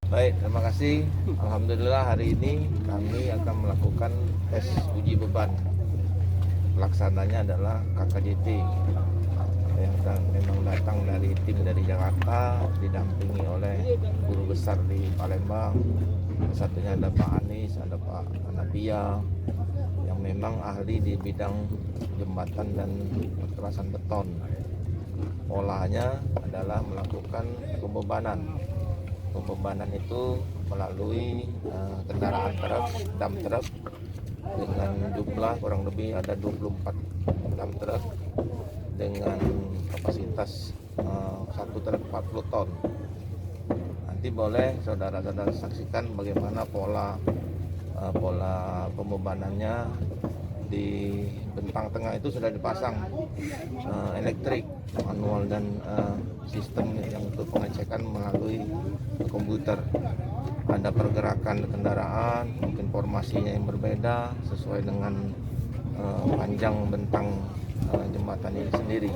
Baik, terima kasih. Alhamdulillah hari ini kami akan melakukan tes uji beban. Pelaksananya adalah KKJT yang memang datang dari tim dari Jakarta, didampingi oleh guru besar di Palembang. Satunya ada Pak Anies, ada Pak Anabia, yang memang ahli di bidang jembatan dan perkerasan beton. Polanya adalah melakukan pembebanan. Pembebanan itu melalui kendaraan truk, dump truk dengan jumlah kurang lebih ada 24 dump truk dengan kapasitas satu truk 40 ton. Nanti boleh saudara-saudara saksikan bagaimana pola pembebanannya. Di bentang tengah itu sudah dipasang elektrik manual dan sistem yang untuk pengecekan melalui komputer. Ada pergerakan kendaraan, mungkin formasinya yang berbeda sesuai dengan panjang bentang jembatan ini sendiri.